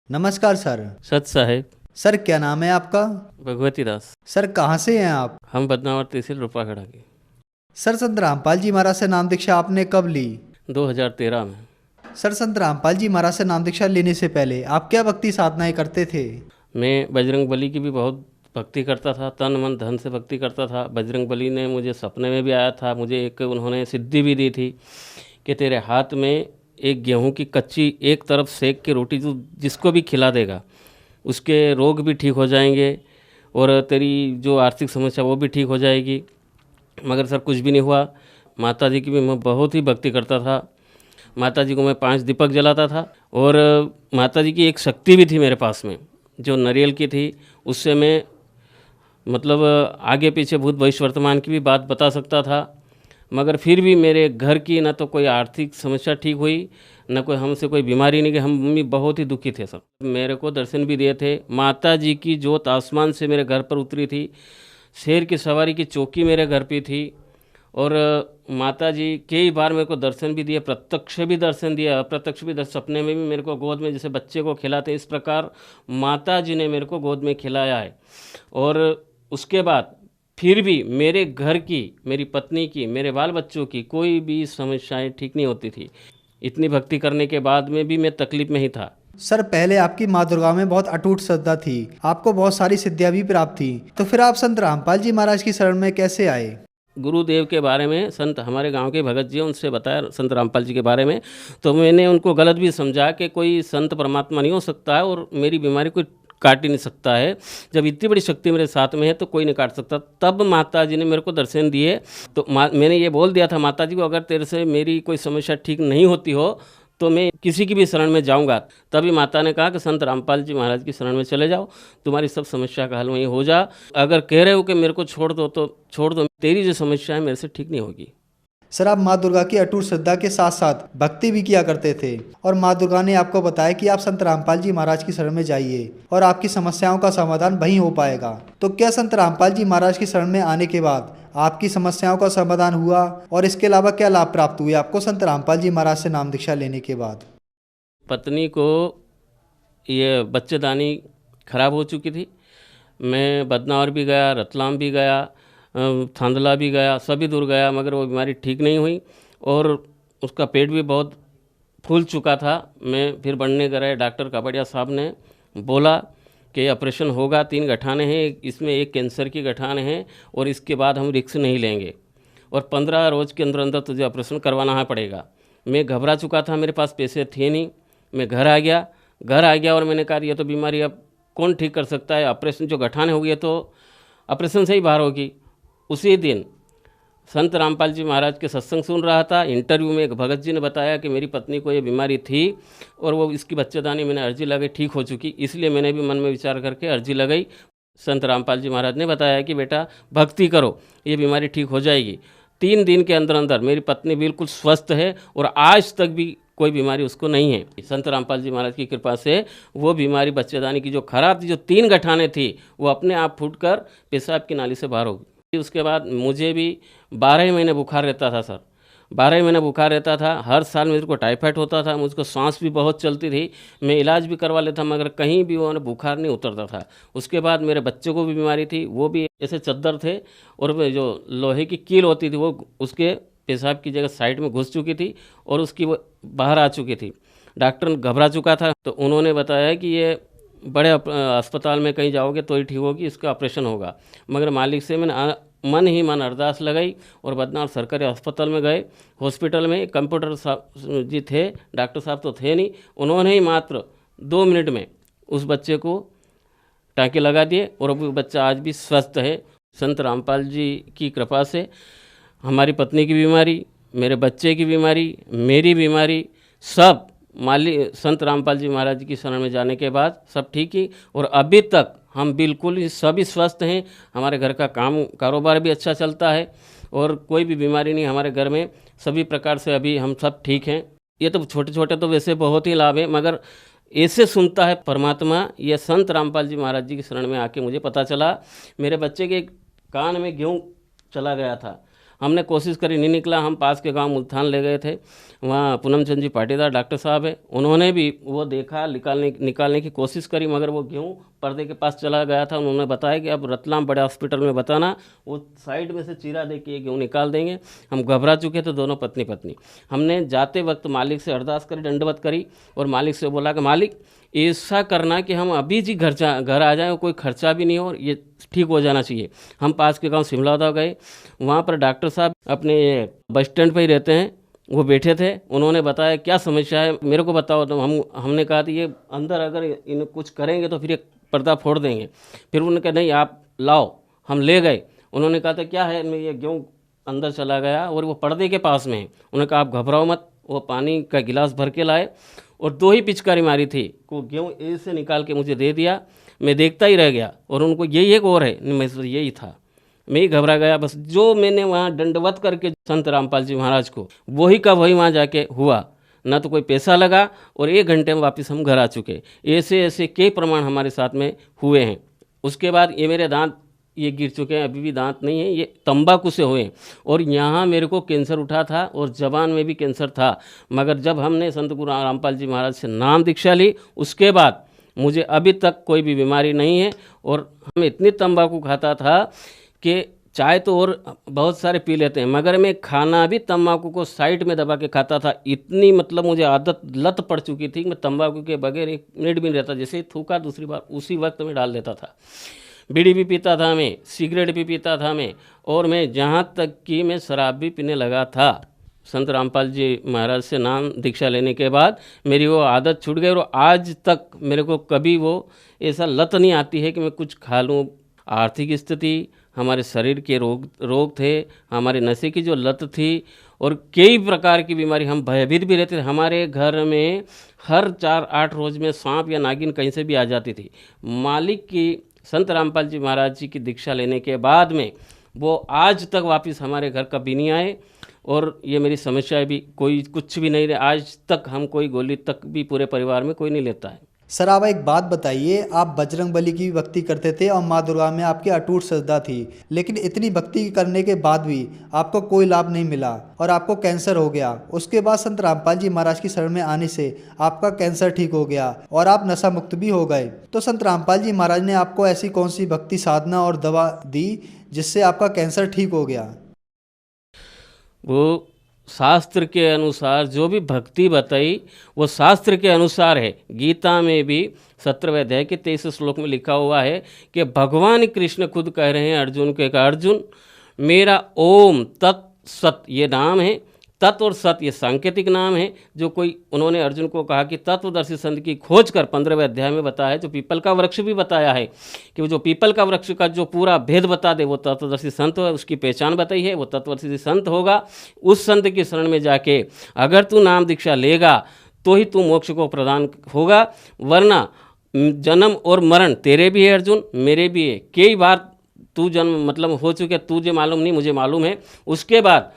नमस्कार सर। सत साहेब। सर क्या नाम है आपका? भगवती दास। सर कहाँ से हैं आप? हम बदनावर तहसील रूपाखड़ा के। सर संत रामपाल जी महाराज से नाम दीक्षा आपने कब ली? 2013 में। सर संत रामपाल जी महाराज से नाम दीक्षा लेने से पहले आप क्या भक्ति साधनाएं करते थे? मैं बजरंग बली की भी बहुत भक्ति करता था, तन मन धन से भक्ति करता था। बजरंग बली ने मुझे सपने में भी आया था, मुझे एक उन्होंने सिद्धि भी दी थी कि तेरे हाथ में एक गेहूं की कच्ची एक तरफ सेक के रोटी जो जिसको भी खिला देगा उसके रोग भी ठीक हो जाएंगे और तेरी जो आर्थिक समस्या वो भी ठीक हो जाएगी। मगर सर कुछ भी नहीं हुआ। माता जी की भी मैं बहुत ही भक्ति करता था। माता जी को मैं 5 दीपक जलाता था और माता जी की एक शक्ति भी थी मेरे पास में जो नारियल की थी। उससे मैं मतलब आगे पीछे भूत भविष्य वर्तमान की भी बात बता सकता था। मगर फिर भी मेरे घर की ना तो कोई आर्थिक समस्या ठीक हुई, ना कोई हमसे कोई बीमारी नहीं गई। हम मम्मी बहुत ही दुखी थे सर। मेरे को दर्शन भी दिए थे। माता जी की जोत आसमान से मेरे घर पर उतरी थी। शेर की सवारी की चौकी मेरे घर पे थी और माता जी कई बार मेरे को दर्शन भी दिए, प्रत्यक्ष भी दर्शन दिया, अप्रत्यक्ष भी दर्शन। सपने में भी मेरे को गोद में जैसे बच्चे को खिलाते इस प्रकार माता जी ने मेरे को गोद में खिलाया है। और उसके बाद फिर भी मेरे घर की, मेरी पत्नी की, मेरे बाल बच्चों की कोई भी समस्याएं ठीक नहीं होती थी। इतनी भक्ति करने के बाद में भी मैं तकलीफ में ही था। सर पहले आपकी माँ दुर्गा में बहुत अटूट श्रद्धा थी, आपको बहुत सारी सिद्धियां भी प्राप्त थी, तो फिर आप संत रामपाल जी महाराज की शरण में कैसे आए? गुरुदेव के बारे में संत हमारे गांव के भगत जी, उनसे बताया संत रामपाल जी के बारे में। तो मैंने उनको गलत भी समझा कि कोई संत परमात्मा नहीं हो सकता है और मेरी बीमारी कोई काट ही नहीं सकता है। जब इतनी बड़ी शक्ति मेरे साथ में है तो कोई नहीं काट सकता। तब माता जी ने मेरे को दर्शन दिए। तो मैंने ये बोल दिया था माता जी को, अगर तेरे से मेरी कोई समस्या ठीक नहीं होती हो तो मैं किसी की भी शरण में जाऊंगा। तभी माता ने कहा कि संत रामपाल जी महाराज की शरण में चले जाओ, तुम्हारी सब समस्या का हल वहीं हो जा। अगर कह रहे हो कि मेरे को छोड़ दो तो छोड़ दो, तेरी जो समस्या है मेरे से ठीक नहीं होगी। सर आप माँ दुर्गा की अटूट श्रद्धा के साथ साथ भक्ति भी किया करते थे और माँ दुर्गा ने आपको बताया कि आप संत रामपाल जी महाराज की शरण में जाइए और आपकी समस्याओं का समाधान वहीं हो पाएगा। तो क्या संत रामपाल जी महाराज की शरण में आने के बाद आपकी समस्याओं का समाधान हुआ और इसके अलावा क्या लाभ प्राप्त हुए आपको संत रामपाल जी महाराज से नाम दीक्षा लेने के बाद? पत्नी को ये बच्चेदानी खराब हो चुकी थी। मैं बदनावर भी गया, रतलाम भी गया, थांदला भी गया, सभी दूर गया, मगर वो बीमारी ठीक नहीं हुई और उसका पेट भी बहुत फूल चुका था। मैं फिर बढ़ने गए, डॉक्टर कापड़िया साहब ने बोला कि ऑपरेशन होगा, 3 गठाने हैं, इसमें एक कैंसर की गठान है और इसके बाद हम रिस्क नहीं लेंगे और 15 रोज़ के अंदर अंदर तुझे ऑपरेशन करवाना पड़ेगा। मैं घबरा चुका था, मेरे पास पैसे थे नहीं। मैं घर आ गया और मैंने कहा ये तो बीमारी अब कौन ठीक कर सकता है, ऑपरेशन जो गठान हो गई तो ऑपरेशन से ही बाहर होगी। उसी दिन संत रामपाल जी महाराज के सत्संग सुन रहा था। इंटरव्यू में एक भगत जी ने बताया कि मेरी पत्नी को ये बीमारी थी और वो इसकी बच्चेदानी मैंने अर्जी लगाई, ठीक हो चुकी। इसलिए मैंने भी मन में विचार करके अर्जी लगाई। संत रामपाल जी महाराज ने बताया कि बेटा भक्ति करो, ये बीमारी ठीक हो जाएगी। 3 दिन के अंदर अंदर मेरी पत्नी बिल्कुल स्वस्थ है और आज तक भी कोई बीमारी उसको नहीं है। संत रामपाल जी महाराज की कृपा से वो बीमारी बच्चेदानी की जो खराब थी, जो 3 गठाने थी, वो अपने आप फूटकर पेशाब की नाली से बाहर हो गई। उसके बाद मुझे भी 12 महीने बुखार रहता था सर, 12 महीने बुखार रहता था। हर साल मेरे को टाइफाइड होता था, मुझको सांस भी बहुत चलती थी। मैं इलाज भी करवा लेता मगर कहीं भी वो बुखार नहीं उतरता था। उसके बाद मेरे बच्चे को भी बीमारी थी, वो भी ऐसे चद्दर थे और जो लोहे की कील होती थी वो उसके पेशाब की जगह साइड में घुस चुकी थी और उसकी वो बाहर आ चुकी थी। डॉक्टर घबरा चुका था तो उन्होंने बताया कि ये बड़े अस्पताल में कहीं जाओगे तो ही ठीक होगी, इसका ऑपरेशन होगा। मगर मालिक से मैंने मन ही मन अरदास लगाई और बदनाम सरकारी अस्पताल में गए। हॉस्पिटल में कंप्यूटर साहब जी थे, डॉक्टर साहब तो थे नहीं। उन्होंने ही मात्र 2 मिनट में उस बच्चे को टाँके लगा दिए और वो बच्चा आज भी स्वस्थ है। संत रामपाल जी की कृपा से हमारी पत्नी की बीमारी, मेरे बच्चे की बीमारी, मेरी बीमारी, सब संत रामपाल जी महाराज की शरण में जाने के बाद सब ठीक ही। और अभी तक हम बिल्कुल ही सभी स्वस्थ हैं। हमारे घर का कारोबार भी अच्छा चलता है और कोई भी बीमारी नहीं हमारे घर में, सभी प्रकार से अभी हम सब ठीक हैं। ये तो छोटे छोटे तो वैसे बहुत ही लाभ हैं, मगर ऐसे सुनता है परमात्मा, ये संत रामपाल जी महाराज जी की शरण में आके मुझे पता चला। मेरे बच्चे के कान में गेहूँ चला गया था हमने कोशिश करी, नहीं निकला। हम पास के गांव मुल्तान ले गए थे, वहाँ पूनम चंद जी पाटीदार डॉक्टर साहब है, उन्होंने भी वो देखा, निकालने की कोशिश करी, मगर वो गेहूँ पर्दे के पास चला गया था। उन्होंने बताया कि अब रतलाम बड़े हॉस्पिटल में बताना, वो साइड में से चीरा दे के ये गेहूँ निकाल देंगे। हम घबरा चुके थे दोनों पत्नी पत्नी। हमने जाते वक्त मालिक से अरदास करी, दंडवत करी, और मालिक से बोला कि मालिक ऐसा करना कि हम अभी जी घर आ जाएँ, कोई खर्चा भी नहीं हो, ये ठीक हो जाना चाहिए। हम पास के गांव सिमलादा गए, वहाँ पर डॉक्टर साहब अपने बस स्टैंड पर ही रहते हैं, वो बैठे थे। उन्होंने बताया क्या समस्या है मेरे को बताओ। तो हमने कहा कि ये अंदर अगर इन कुछ करेंगे तो फिर ये पर्दा फोड़ देंगे। फिर उन्होंने कहा नहीं आप लाओ, हम ले गए। उन्होंने कहा था क्या है, मैं ये गेहूँ अंदर चला गया और वो पर्दे के पास में है। उन्होंने कहा आप घबराओ मत। वो पानी का गिलास भर के लाए और 2 ही पिचकारी मारी थी, वो गेहूँ ऐसे निकाल के मुझे दे दिया। मैं देखता ही रह गया, और उनको यही एक और है, मैं यही था, मैं ही घबरा गया। बस जो मैंने वहाँ दंडवत करके संत रामपाल जी महाराज को, वही का वही वहाँ जाके हुआ, ना तो कोई पैसा लगा, और 1 घंटे में वापस हम घर आ चुके। ऐसे ऐसे कई प्रमाण हमारे साथ में हुए हैं। उसके बाद ये मेरे दांत ये गिर चुके हैं, अभी भी दांत नहीं है, ये तंबाकू से हुए। और यहाँ मेरे को कैंसर उठा था और जबान में भी कैंसर था, मगर जब हमने संत गुरु रामपाल जी महाराज से नाम दीक्षा ली, उसके बाद मुझे अभी तक कोई भी बीमारी नहीं है। और हम इतनी तंबाकू खाता था कि चाय तो और बहुत सारे पी लेते हैं, मगर मैं खाना भी तंबाकू को साइड में दबा के खाता था। इतनी मतलब मुझे आदत लत पड़ चुकी थी कि मैं तंबाकू के बगैर 1 मिनट भी नहीं रहता। जैसे ही थूका दूसरी बार उसी वक्त में डाल देता था। बीड़ी भी पीता था मैं, सिगरेट भी पीता था मैं, और मैं जहाँ तक कि मैं शराब भी पीने लगा था। संत रामपाल जी महाराज से नाम दीक्षा लेने के बाद मेरी वो आदत छूट गई, और आज तक मेरे को कभी वो ऐसा लत नहीं आती है कि मैं कुछ खा लूँ। आर्थिक स्थिति, हमारे शरीर के रोग थे, हमारे नशे की जो लत थी, और कई प्रकार की बीमारी, हम भयभीत भी रहते थे। हमारे घर में हर 4-8 रोज में सांप या नागिन कहीं से भी आ जाती थी। मालिक की संत रामपाल जी महाराज जी की दीक्षा लेने के बाद में वो आज तक वापस हमारे घर कभी नहीं आए, और ये मेरी समस्या भी कोई कुछ भी नहीं रहे। आज तक हम कोई गोली तक भी पूरे परिवार में कोई नहीं लेता है। सर आप एक बात बताइए, आप बजरंग बली की भी भक्ति करते थे और माँ दुर्गा में आपकी अटूट श्रद्धा थी, लेकिन इतनी भक्ति करने के बाद भी आपको कोई लाभ नहीं मिला और आपको कैंसर हो गया। उसके बाद संत रामपाल जी महाराज की शरण में आने से आपका कैंसर ठीक हो गया और आप नशा मुक्त भी हो गए। तो संत रामपाल जी महाराज ने आपको ऐसी कौन सी भक्ति साधना और दवा दी जिससे आपका कैंसर ठीक हो गया? वो शास्त्र के अनुसार जो भी भक्ति बताई वो शास्त्र के अनुसार है। गीता में भी 17वें अध्याय के 23 श्लोक में लिखा हुआ है कि भगवान कृष्ण खुद कह रहे हैं अर्जुन के, अर्जुन मेरा ओम तत् सत ये नाम है। तत्व और सत ये सांकेतिक नाम है, जो कोई उन्होंने अर्जुन को कहा कि तत्वदर्शी संत की खोज कर 15वें अध्याय में बताया है। जो पीपल का वृक्ष भी बताया है कि वो जो पीपल का वृक्ष का जो पूरा भेद बता दे वो तत्वदर्शी संत है, उसकी पहचान बताई है, वो तत्वदर्शी संत होगा। उस संत की शरण में जाके अगर तू नाम दीक्षा लेगा तो ही तू मोक्ष को प्रदान होगा, वरना जन्म और मरण तेरे भी है अर्जुन, मेरे भी है। कई बार तू जन्म मतलब हो चुके, तुझे मालूम नहीं मुझे मालूम है। उसके बाद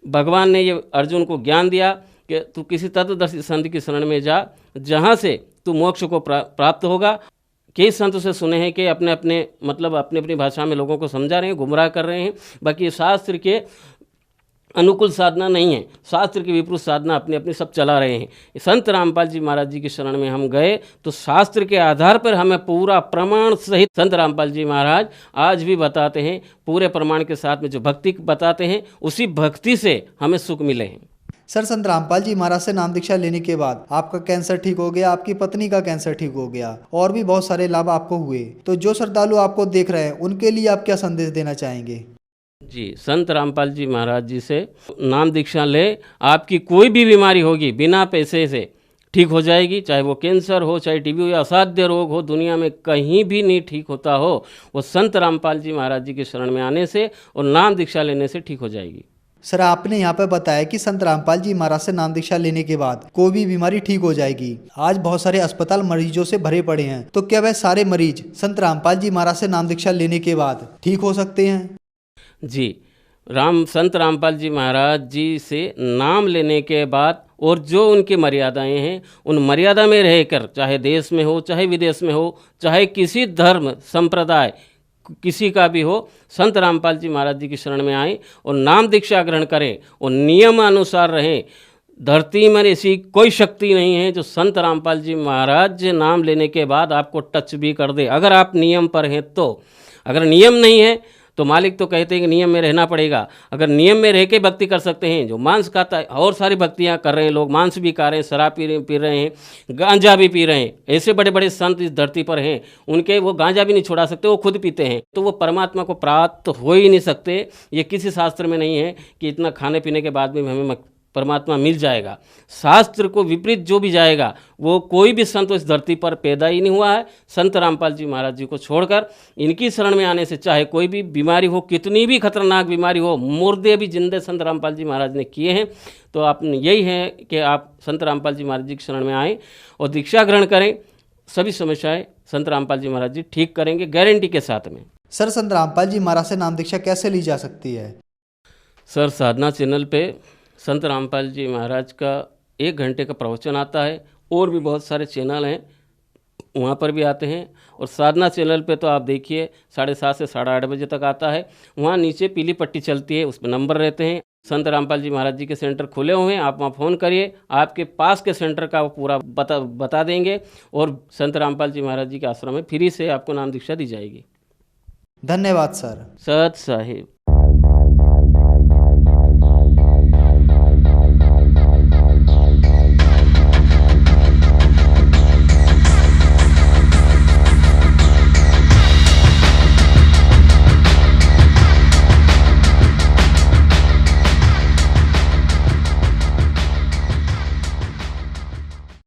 भगवान ने ये अर्जुन को ज्ञान दिया कि तू किसी तत्वदर्शी संत की शरण में जा, जहाँ से तू मोक्ष को प्राप्त होगा। कई संत से सुने हैं कि अपने अपने मतलब अपनी अपनी भाषा में लोगों को समझा रहे हैं, गुमराह कर रहे हैं। बाकी शास्त्र के अनुकूल साधना नहीं है, शास्त्र की विपरीत साधना अपनी अपनी सब चला रहे हैं। संत रामपाल जी महाराज जी की शरण में हम गए तो शास्त्र के आधार पर हमें पूरा प्रमाण सहित संत रामपाल जी महाराज आज भी बताते हैं, पूरे प्रमाण के साथ में जो भक्ति बताते हैं उसी भक्ति से हमें सुख मिले हैं। सर संत रामपाल जी महाराज से नाम दीक्षा लेने के बाद आपका कैंसर ठीक हो गया, आपकी पत्नी का कैंसर ठीक हो गया और भी बहुत सारे लाभ आपको हुए। तो जो श्रद्धालु आपको देख रहे हैं उनके लिए आप क्या संदेश देना चाहेंगे? जी, संत रामपाल जी महाराज जी से नाम दीक्षा ले, आपकी कोई भी बीमारी होगी बिना पैसे से ठीक हो जाएगी। चाहे वो कैंसर हो, चाहे टीबी हो या असाध्य रोग हो, दुनिया में कहीं भी नहीं ठीक होता हो, वो संत रामपाल जी महाराज जी की शरण में आने से और नाम दीक्षा लेने से ठीक हो जाएगी। सर आपने यहाँ पर बताया कि संत रामपाल जी महाराज से नाम दीक्षा लेने के बाद कोई भी बीमारी ठीक हो जाएगी। आज बहुत सारे अस्पताल मरीजों से भरे पड़े हैं, तो क्या वह सारे मरीज संत रामपाल जी महाराज से नाम दीक्षा लेने के बाद ठीक हो सकते हैं? जी, संत रामपाल जी महाराज जी से नाम लेने के बाद और जो उनकी मर्यादाएं हैं उन मर्यादा में रहकर, चाहे देश में हो चाहे विदेश में हो, चाहे किसी धर्म संप्रदाय किसी का भी हो, संत रामपाल जी महाराज जी की शरण में आएं और नाम दीक्षा ग्रहण करें और नियम अनुसार रहें। धरती में ऐसी कोई शक्ति नहीं है जो संत रामपाल जी महाराज नाम लेने के बाद आपको टच भी कर दे, अगर आप नियम पर हैं तो। अगर नियम नहीं है तो मालिक तो कहते हैं कि नियम में रहना पड़ेगा। अगर नियम में रह के भक्ति कर सकते हैं, जो मांस खाता है, और सारी भक्तियां कर रहे हैं लोग, मांस भी खा रहे हैं, शराब पी रहे हैं, गांजा भी पी रहे हैं, ऐसे बड़े बड़े संत इस धरती पर हैं, उनके वो गांजा भी नहीं छुड़ा सकते, वो खुद पीते हैं, तो वो परमात्मा को प्राप्त हो ही नहीं सकते। ये किसी शास्त्र में नहीं है कि इतना खाने पीने के बाद भी हमें परमात्मा मिल जाएगा। शास्त्र को विपरीत जो भी जाएगा वो कोई भी संत इस धरती पर पैदा ही नहीं हुआ है। संत रामपाल जी महाराज जी को छोड़कर इनकी शरण में आने से चाहे कोई भी बीमारी हो, कितनी भी खतरनाक बीमारी हो, मुर्दे भी जिंदे संत रामपाल जी महाराज ने किए हैं। तो आप यही है कि आप संत रामपाल जी महाराज जी की शरण में आएँ और दीक्षा ग्रहण करें। सभी समस्याएं संत रामपाल जी महाराज जी ठीक करेंगे, गारंटी के साथ में। सर, संत रामपाल जी महाराज से नाम दीक्षा कैसे ली जा सकती है? सर, साधना चैनल पे संत रामपाल जी महाराज का 1 घंटे का प्रवचन आता है, और भी बहुत सारे चैनल हैं वहाँ पर भी आते हैं। और साधना चैनल पे तो आप देखिए 7:30 से 8:30 बजे तक आता है। वहाँ नीचे पीली पट्टी चलती है, उस पर नंबर रहते हैं। संत रामपाल जी महाराज जी के सेंटर खुले हुए हैं, आप वहाँ फ़ोन करिए, आपके पास के सेंटर का वो पूरा बता देंगे और संत रामपाल जी महाराज जी के आश्रम में फ्री से आपको नाम दीक्षा दी जाएगी। धन्यवाद सर। सत साहिब।